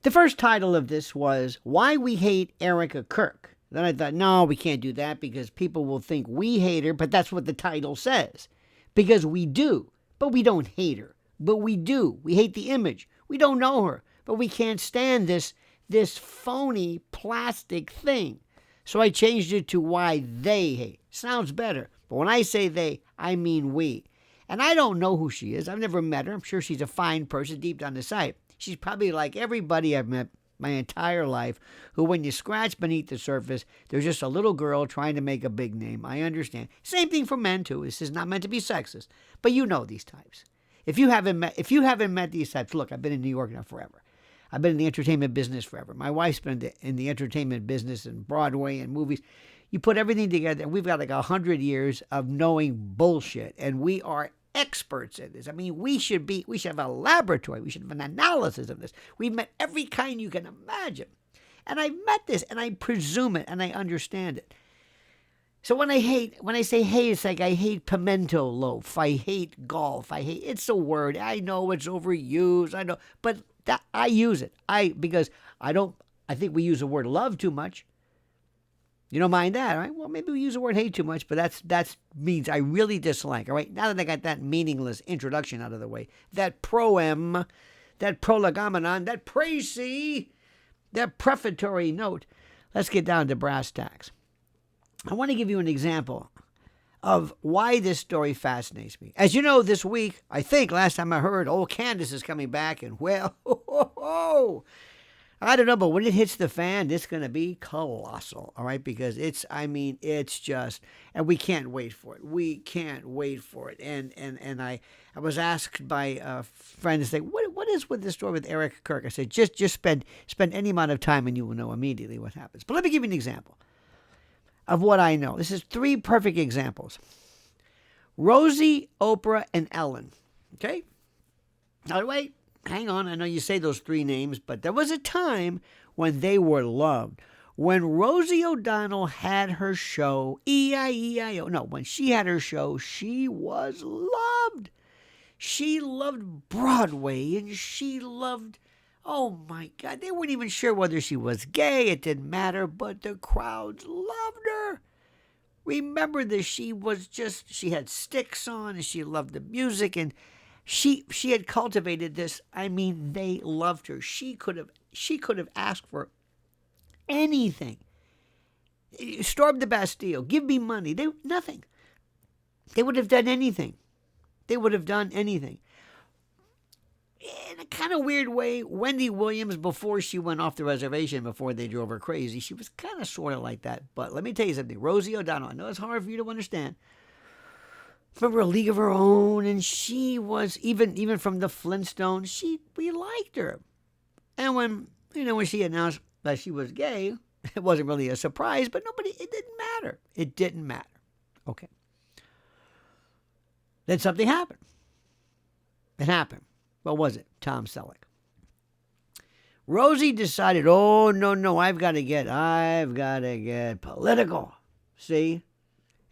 The first title of this was Why We Hate Erika Kirk. Then I thought, no, we can't do that because people will think we hate her, but that's what the title says. Because we do, but we don't hate her. But we do. We hate the image. We don't know her, but we can't stand this phony plastic thing. So I changed it to Why They Hate. Sounds better. But when I say they, I mean we. And I don't know who she is. I've never met her. I'm sure she's a fine person deep down inside. She's probably like everybody I've met my entire life, who when you scratch beneath the surface, there's just a little girl trying to make a big name. I understand. Same thing for men too. This is not meant to be sexist, but you know these types. If you haven't met these types, look, I've been in New York now forever. I've been in the entertainment business forever. My wife's been in the entertainment business and Broadway and movies. You put everything together, and we've got like 100 years of knowing bullshit, and we are experts in this. I mean, we should have a laboratory. We should have an analysis of this. We've met every kind you can imagine. And I've met this, and I presume it, and I understand it. So when I say hate, it's like I hate pimento loaf. I hate golf. It's a word. I know it's overused. I know, but I use it. Because I think we use the word love too much. You don't mind that, all right? Well, maybe we use the word hate too much, but that means I really dislike, all right? Now that I got that meaningless introduction out of the way, that proem, that prolegomenon, that précis, that prefatory note, let's get down to brass tacks. I want to give you an example of why this story fascinates me. As you know, this week, I think last time I heard, old Candace is coming back, and well, I don't know, but when it hits the fan, it's going to be colossal, all right? Because it's just, and we can't wait for it. We can't wait for it. And I was asked by a friend to say, what is with this story with Erika Kirk? I said, just spend any amount of time and you will know immediately what happens. But let me give you an example of what I know. This is 3 perfect examples. Rosie, Oprah, and Ellen, okay? Now, wait. Hang on, I know you say those 3 names, but there was a time when they were loved. When Rosie O'Donnell had her show, E-I-E-I-O, no, when she had her show, she was loved. She loved Broadway, and she loved, oh my God, they weren't even sure whether she was gay. It didn't matter, but the crowds loved her. Remember this, she had sticks on, and she loved the music, and she had cultivated this. I mean, they loved her. She could have asked for anything. Storm the Bastille. Give me money. Nothing. They would have done anything. They would have done anything. In a kind of weird way, Wendy Williams, before she went off the reservation, before they drove her crazy, she was kind of sort of like that. But let me tell you something. Rosie O'Donnell, I know it's hard for you to understand. Remember A League of Her Own, and she was even from the Flintstones. We liked her, and when she announced that she was gay, it wasn't really a surprise. But it didn't matter. It didn't matter. Okay. Then something happened. It happened. What was it? Tom Selleck. Rosie decided, oh no, I've got to get political. See.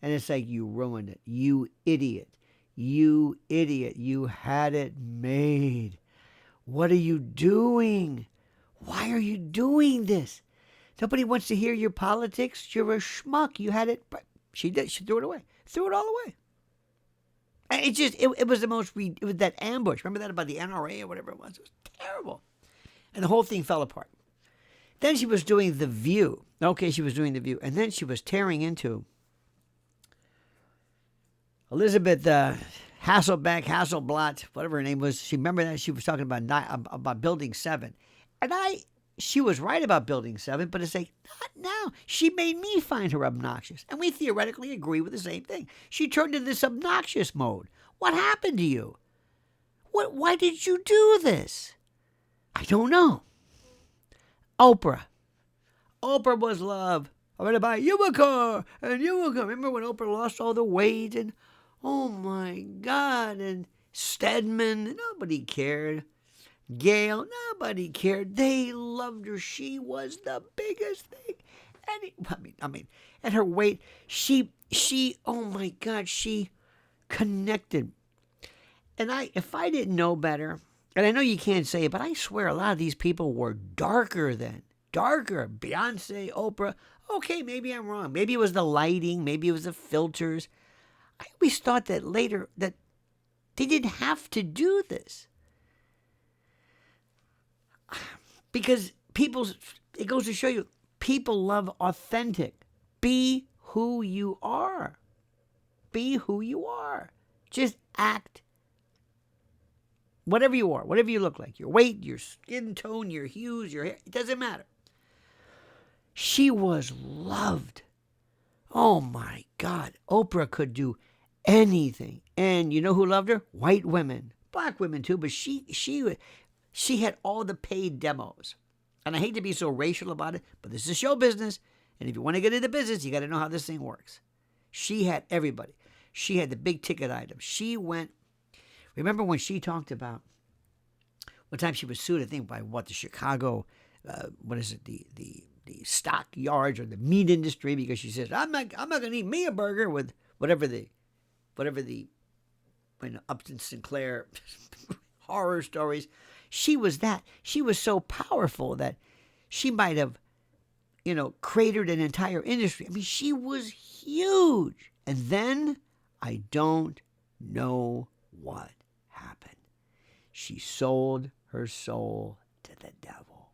And it's like, you ruined it. You idiot. You idiot. You had it made. What are you doing? Why are you doing this? Nobody wants to hear your politics. You're a schmuck. You had it. She did. She threw it away. Threw it all away. And it was the most, it was that ambush. Remember that about the NRA or whatever it was? It was terrible. And the whole thing fell apart. Then she was doing The View. Okay, she was doing The View. And then she was tearing into Elizabeth Hasselblatt, whatever her name was. Remember that? She was talking about Building 7. And she was right about Building 7, but it's like, not now. She made me find her obnoxious. And we theoretically agree with the same thing. She turned into this obnoxious mode. What happened to you? Why did you do this? I don't know. Oprah. Oprah was love. I'm going to buy you a car, and you a car. Remember when Oprah lost all the weight, and oh my God, and Stedman, nobody cared. Gail, nobody cared. They loved her. She was the biggest thing. And her weight, she, oh my God, she connected. And if I didn't know better, And I know you can't say it, but I swear a lot of these people were darker then. Darker. Beyonce, Oprah. Okay, maybe I'm wrong. Maybe it was the lighting. Maybe it was the filters. I always thought that later that they didn't have to do this. Because it goes to show you, people love authentic. Be who you are. Be who you are. Just act whatever you are, whatever you look like. Your weight, your skin tone, your hues, your hair. It doesn't matter. She was loved. Oh my God. Oprah could do anything. And you know who loved her? White women. Black women too, but she had all the paid demos. And I hate to be so racial about it, but this is show business. And if you want to get into business, you got to know how this thing works. She had everybody. She had the big ticket items. She went, remember when she talked about, one time she was sued, I think, by the Chicago, the stock yards or the meat industry, because she says, I'm not going to eat me a burger with whatever the Upton Sinclair horror stories. She was that. She was so powerful that she might have, cratered an entire industry. I mean, she was huge. And then I don't know what happened. She sold her soul to the devil.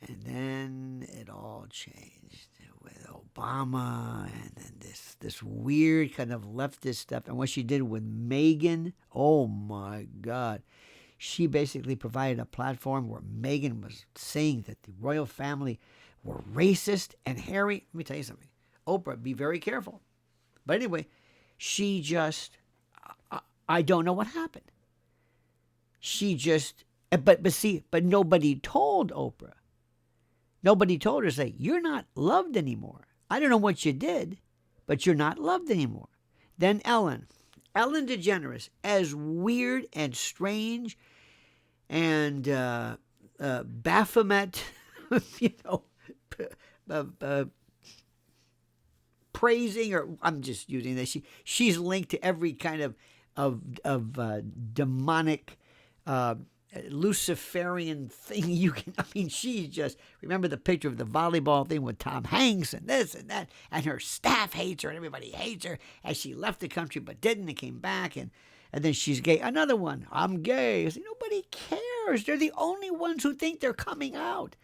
And then it all changed with Obama, and then this weird kind of leftist stuff. And what she did with Meghan, oh my God. She basically provided a platform where Meghan was saying that the royal family were racist and hairy. Let me tell you something. Oprah, be very careful. But anyway, she just, I don't know what happened. She just, but nobody told Oprah. Nobody told her, say, you're not loved anymore. I don't know what you did, but you're not loved anymore. Then Ellen DeGeneres, as weird and strange and Baphomet, praising, or I'm just using this. She's linked to every kind of demonic Luciferian thing you can. I mean, she's just, remember the picture of the volleyball thing with Tom Hanks and this and that, and her staff hates her and everybody hates her, as she left the country but didn't and came back, and then she's gay. Another one, I'm gay. Nobody cares. They're the only ones who think they're coming out.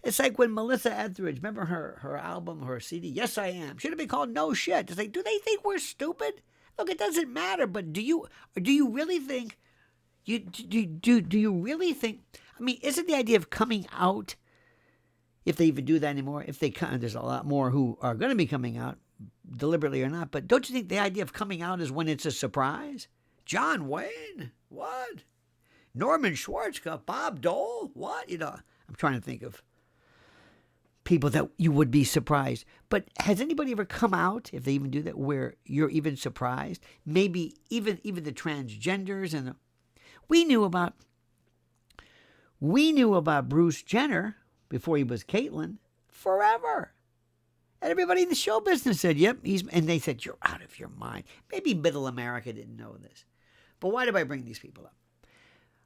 It's like when Melissa Etheridge, remember her album, her CD, Yes I Am, should have been called No Shit. It's like, do they think we're stupid? Look, it doesn't matter, but do you really think, do you really think, I mean, isn't the idea of coming out, if they even do that anymore, if they come, there's a lot more who are going to be coming out, deliberately or not, but don't you think the idea of coming out is when it's a surprise? John Wayne, what? Norman Schwarzkopf, Bob Dole, what? I'm trying to think of people that you would be surprised. But has anybody ever come out, if they even do that, where you're even surprised? Maybe even the transgenders and we knew about Bruce Jenner before he was Caitlyn forever. And everybody in the show business said, yep, and they said, you're out of your mind. Maybe middle America didn't know this. But why do I bring these people up?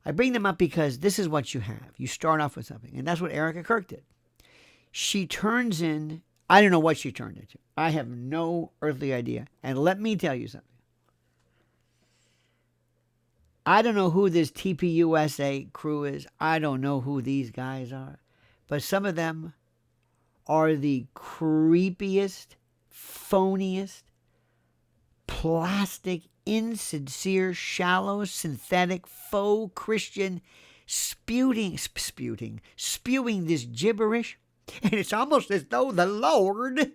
I bring them up because this is what you have. You start off with something, and that's what Erika Kirk did. She turns in, I don't know what she turned into. I have no earthly idea. And let me tell you something. I don't know who this TPUSA crew is. I don't know who these guys are. But some of them are the creepiest, phoniest, plastic, insincere, shallow, synthetic, faux Christian, spewing this gibberish. And it's almost as though the Lord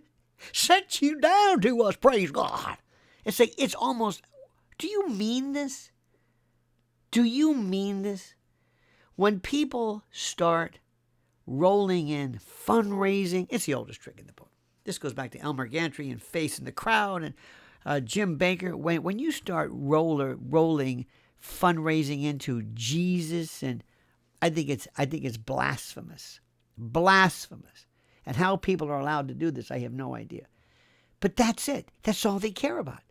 sent you down to us, praise God. It's almost, do you mean this? Do you mean this? When people start rolling in fundraising, it's the oldest trick in the book. This goes back to Elmer Gantry and Face in the Crowd and Jim Baker. When you start rolling fundraising into Jesus, and I think it's blasphemous. Blasphemous. And how people are allowed to do this, I have no idea. But that's it. That's all they care about.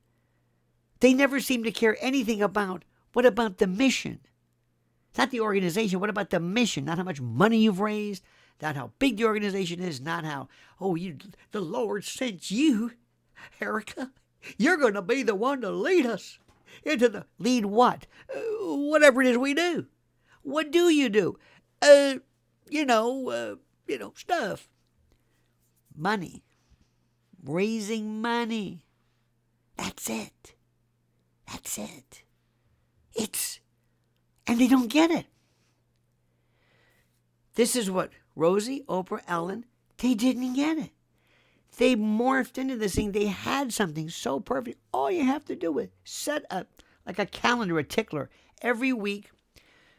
They never seem to care anything about What about the mission? Not the organization. What about the mission? Not how much money you've raised, not how big the organization is, not how, the Lord sent you, Erika. You're going to be the one to lead us into the, lead what? Whatever it is we do. What do you do? Stuff. Money. Raising money. That's it. That's it. And they don't get it. This is what Rosie, Oprah, Ellen, they didn't get it. They morphed into this thing. They had something so perfect. All you have to do is set up like a calendar, a tickler, every week.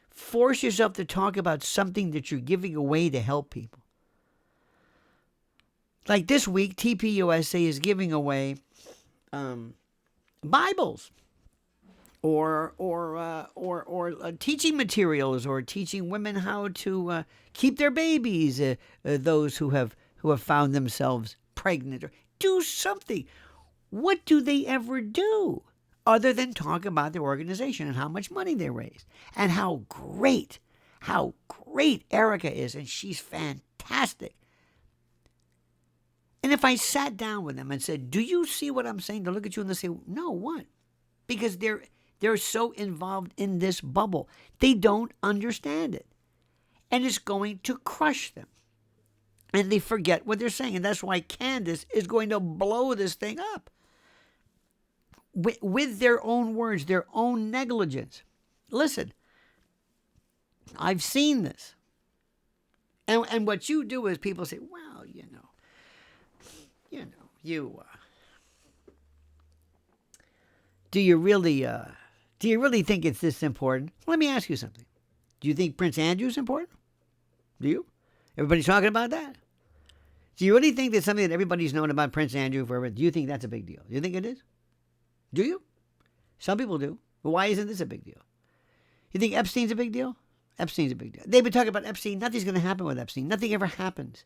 Force yourself to talk about something that you're giving away to help people. Like this week, TPUSA is giving away Bibles or teaching materials, or teaching women how to keep their babies. Those who have found themselves pregnant, or do something. What do they ever do other than talk about their organization and how much money they raise and how great Erika is, and she's fantastic. And if I sat down with them and said, "Do you see what I'm saying?" They'll look at you and they'll say, "No, what?" Because they're so involved in this bubble. They don't understand it. And it's going to crush them. And they forget what they're saying. And that's why Candace is going to blow this thing up. With their own words, their own negligence. Listen, I've seen this. And what you do is people say, "Well, do you really think it's this important?" Let me ask you something. Do you think Prince Andrew's important? Do you? Everybody's talking about that. Do you really think that something that everybody's known about Prince Andrew forever, do you think that's a big deal? Do you think it is? Do you? Some people do. But why isn't this a big deal? You think Epstein's a big deal? Epstein's a big deal. They've been talking about Epstein. Nothing's going to happen with Epstein. Nothing ever happens.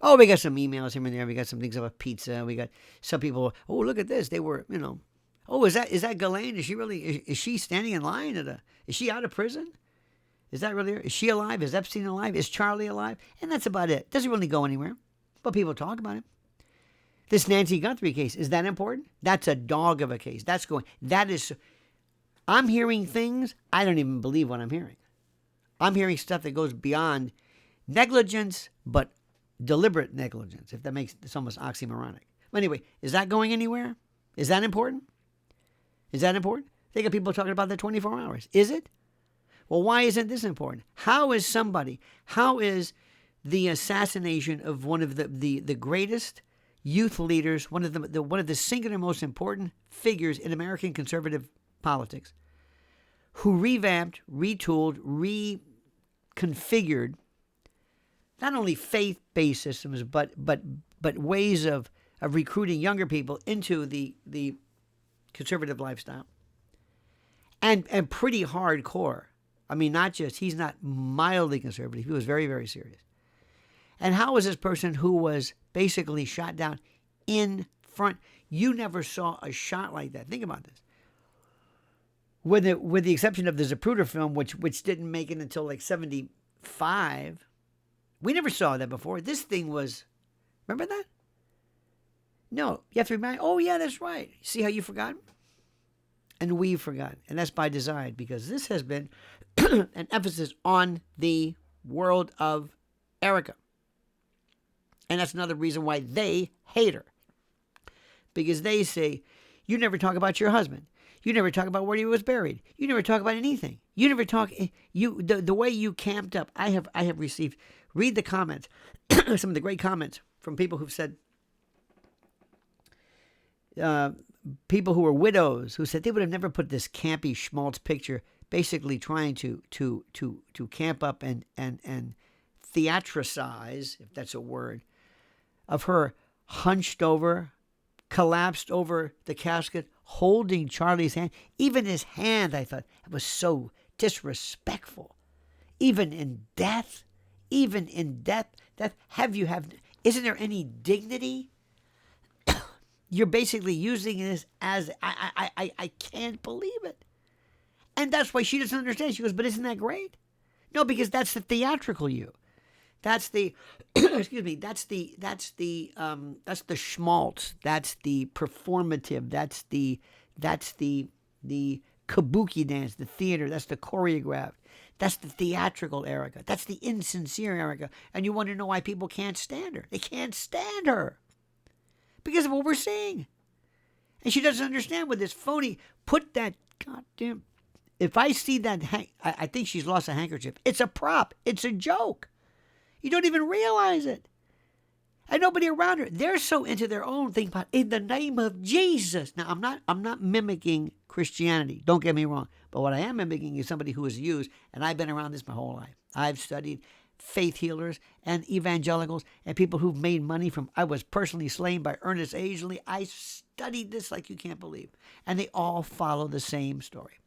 Oh, we got some emails here and there. We got some things about pizza. We got some people, "Oh, look at this. They were, oh, is that Ghislaine? Is she standing in line is she out of prison? Is that really her? Is she alive? Is Epstein alive? Is Charlie alive?" And that's about it. Doesn't really go anywhere. But people talk about it. This Nancy Guthrie case, is that important? That's a dog of a case. I'm hearing things, I don't even believe what I'm hearing. I'm hearing stuff that goes beyond negligence, but deliberate negligence, if that makes it's almost oxymoronic. But anyway, is that going anywhere? Is that important? Is that important? They got people talking about that 24 hours. Is it? Well, why isn't this important? How is the assassination of one of the greatest youth leaders, one of the singular most important figures in American conservative politics, who revamped, retooled, reconfigured not only faith-based systems, but ways of recruiting younger people into the conservative lifestyle, and pretty hardcore. I mean, he's not mildly conservative. He was very, very serious. And how was this person who was basically shot down in front? You never saw a shot like that. Think about this. With the exception of the Zapruder film, which didn't make it until like 1975, we never saw that before. This thing was, remember that? No, you have to remind. Oh yeah, that's right. See how you forgot? And we've forgotten, and that's by design, because this has been an emphasis on the world of Erika. And that's another reason why they hate her. Because they say, "You never talk about your husband. You never talk about where he was buried. You never talk about anything. You never talk, the way you camped up." I have received, read the comments, some of the great comments from people who've said, people who were widows, who said they would have never put this campy schmaltz picture, basically trying to camp up and theatricize, if that's a word, of her hunched over, collapsed over the casket, holding Charlie's hand. Even his hand, I thought, it was so disrespectful. Even in death, isn't there any dignity? You're basically using this as, I can't believe it. And that's why she doesn't understand. She goes, but isn't that great? No, because that's the theatrical you. That's the excuse me. That's the schmaltz. That's the performative. That's the kabuki dance, the theater. That's the choreographed. That's the theatrical Erika. That's the insincere Erika. And you want to know why people can't stand her? They can't stand her because of what we're seeing. And she doesn't understand with this phony. Put that goddamn. If I see that, I think she's lost a handkerchief. It's a prop. It's a joke. You don't even realize it. And nobody around her, they're so into their own thing about in the name of Jesus. Now, I'm not mimicking Christianity. Don't get me wrong. But what I am mimicking is somebody who is used, and I've been around this my whole life. I've studied faith healers and evangelicals and people who've made money from, I was personally slain by Ernest Angley. I studied this like you can't believe. And they all follow the same story.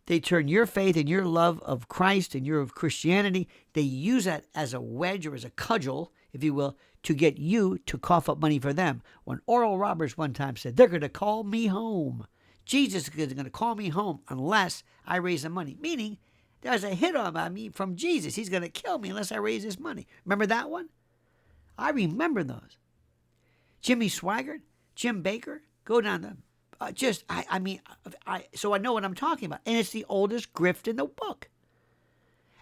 They turn your faith and your love of Christ and your of Christianity, they use that as a wedge or as a cudgel, if you will, to get you to cough up money for them. When Oral Roberts one time said, they're going to call me home. Jesus is going to call me home unless I raise the money. Meaning, there's a hit on me from Jesus. He's going to kill me unless I raise this money. Remember that one? I remember those. Jimmy Swaggart, Jim Baker, go down the... so I know what I'm talking about. And it's the oldest grift in the book.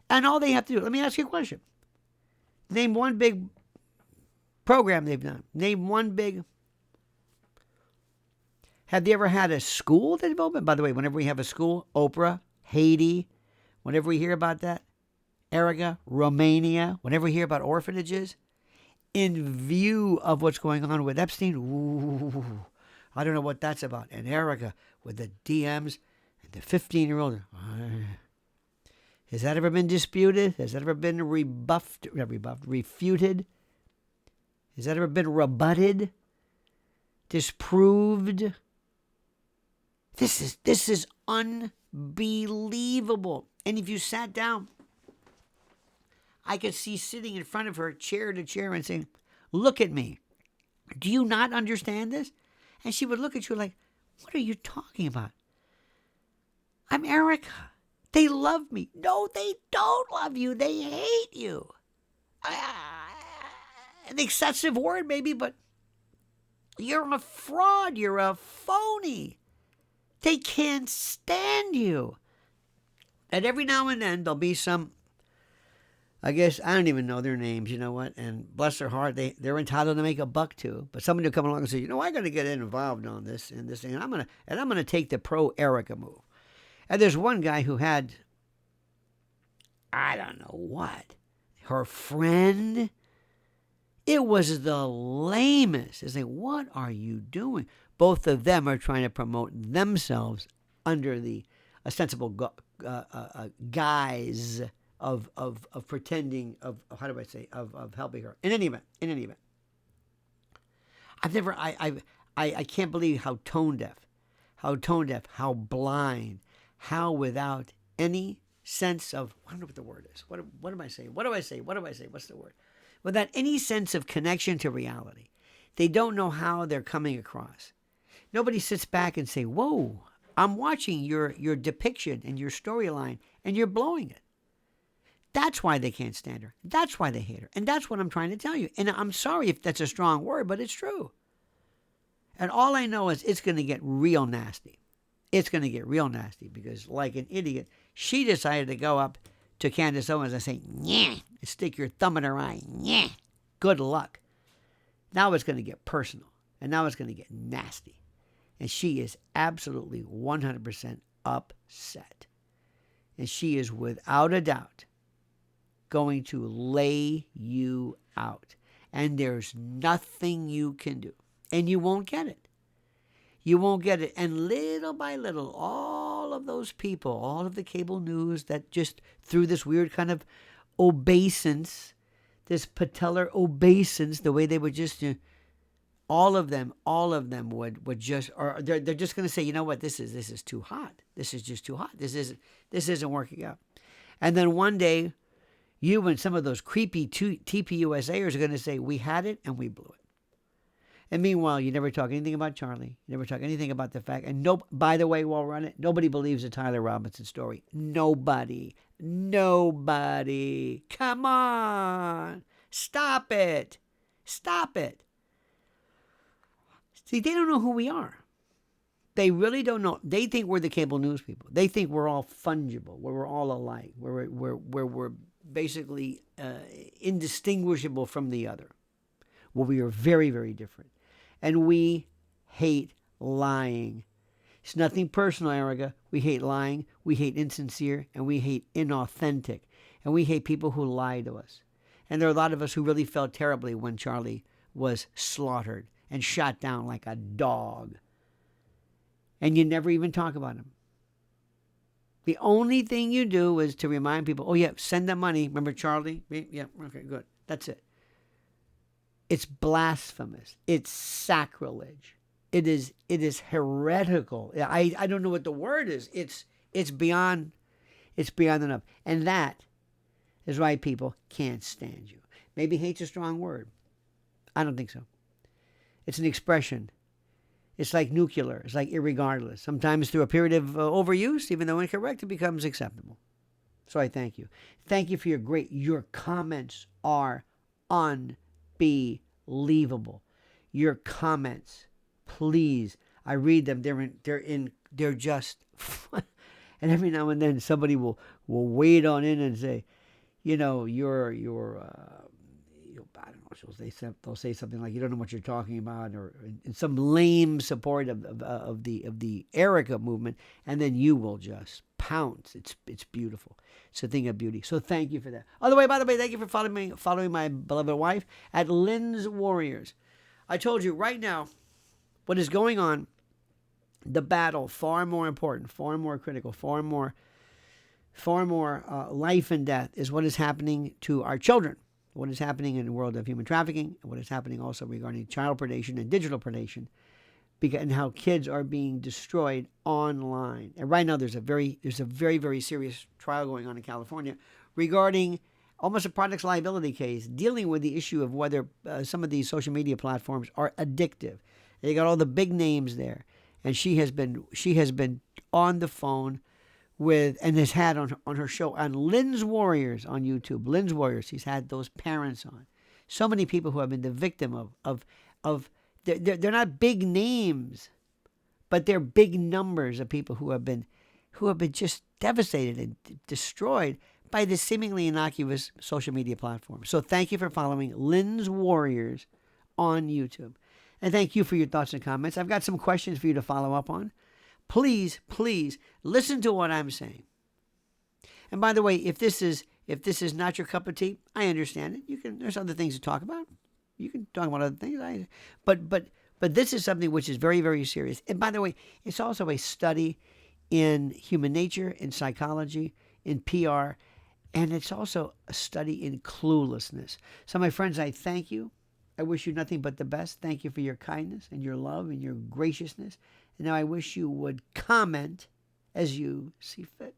And all they have to do, let me ask you a question. Name one big program they've done. Name one big. Have they ever had a school that they've opened? By the way, whenever we have a school, Oprah, Haiti, whenever we hear about that, Erika, Romania, whenever we hear about orphanages, in view of what's going on with Epstein, ooh, I don't know what that's about. And Erika with the DMs and the 15-year-old. Has that ever been disputed? Has that ever been refuted? Has that ever been rebutted? Disproved? This is unbelievable. And if you sat down, I could see sitting in front of her chair to chair and saying, look at me. Do you not understand this? And she would look at you like, what are you talking about? I'm Erika. They love me. No, they don't love you. They hate you. An excessive word maybe, but you're a fraud. You're a phony. They can't stand you. And every now and then there'll be some, I guess, I don't even know their names, you know what? And bless their heart, they're entitled to make a buck too. But somebody will come along and say, I got to get involved on this and this thing. And I'm gonna take the pro Erika move. And there's one guy who had, I don't know what, her friend. It was the lamest. It's like, what are you doing? Both of them are trying to promote themselves under the ostensible guise of pretending, of how do I say, of helping her. In any event, I can't believe how tone deaf, how blind, how without any sense of, I don't know what the word is. What am I saying? What do I say? What's the word? Without any sense of connection to reality. They don't know how they're coming across. Nobody sits back and say, whoa, I'm watching your depiction and your storyline, and you're blowing it. That's why they can't stand her. That's why they hate her. And that's what I'm trying to tell you. And I'm sorry if that's a strong word, but it's true. And all I know is it's going to get real nasty. It's going to get real nasty because, like an idiot, she decided to go up to Candace Owens and say, yeah, and stick your thumb in her eye. Yeah, good luck. Now it's going to get personal. And now it's going to get nasty. And she is absolutely 100% upset. And she is without a doubt going to lay you out. And there's nothing you can do. And you won't get it. You won't get it. And little by little, all of those people, all of the cable news that just through this weird kind of obeisance, this patellar obeisance, the way they would just, all of them would just, or they're just going to say, you know what, this is too hot. This is just too hot. This isn't working out. And then one day, you and some of those creepy TPUSAers are going to say, we had it and we blew it. And meanwhile, you never talk anything about Charlie. You never talk anything about the fact. And no, by the way, while we're on it, nobody believes the Tyler Robinson story. Nobody. Nobody. Come on. Stop it. Stop it. See, they don't know who we are. They really don't know. They think we're the cable news people. They think we're all fungible, where we're all alike, where we're basically indistinguishable from the other. Well, we are very, very different. And we hate lying. It's nothing personal, Erika. We hate lying, we hate insincere, and we hate inauthentic. And we hate people who lie to us. And there are a lot of us who really felt terribly when Charlie was slaughtered and shot down like a dog. And you never even talk about him. The only thing you do is to remind people, oh, yeah, send them money. Remember Charlie? Yeah, okay, good. That's it. It's blasphemous. It's sacrilege. It is heretical. I don't know what the word is. It's beyond enough. And that is why people can't stand you. Maybe hate's a strong word. I don't think so. It's an expression. It's like nuclear. It's like irregardless. Sometimes through a period of overuse, even though incorrect, it becomes acceptable. So I thank you. Thank you for your comments are unbelievable. Your comments, please. I read them. They're just fun. And every now and then somebody will wade on in and say, you know, I don't know. They'll say something like, "You don't know what you're talking about," or in some lame support of the Erika movement, and then you will just pounce. It's beautiful. It's a thing of beauty. So thank you for that. By the way, thank you for following my beloved wife at Lynn's Warriors. I told you right now, what is going on, the battle, far more important, far more critical, far more life and death is what is happening to our children. What is happening in the world of human trafficking, and what is happening also regarding child predation and digital predation, and how kids are being destroyed online. And right now there's a very, very serious trial going on in California regarding almost a products liability case dealing with the issue of whether some of these social media platforms are addictive. They got all the big names there, and she has been on the phone with, and has had on her show on Lynn's Warriors on YouTube. Lynn's Warriors. She's had those parents on. So many people who have been the victim of they're not big names, but they're big numbers of people who have been just devastated and destroyed by this seemingly innocuous social media platform. So thank you for following Lynn's Warriors on YouTube. And thank you for your thoughts and comments. I've got some questions for you to follow up on. Please listen to what I'm saying. And by the way, if this is not your cup of tea, I understand it. There's other things to talk about. You can talk about other things. But this is something which is very, very serious. And by the way, it's also a study in human nature, in psychology, in PR, and it's also a study in cluelessness. So my friends, I thank you. I wish you nothing but the best. Thank you for your kindness and your love and your graciousness. And now I wish you would comment as you see fit.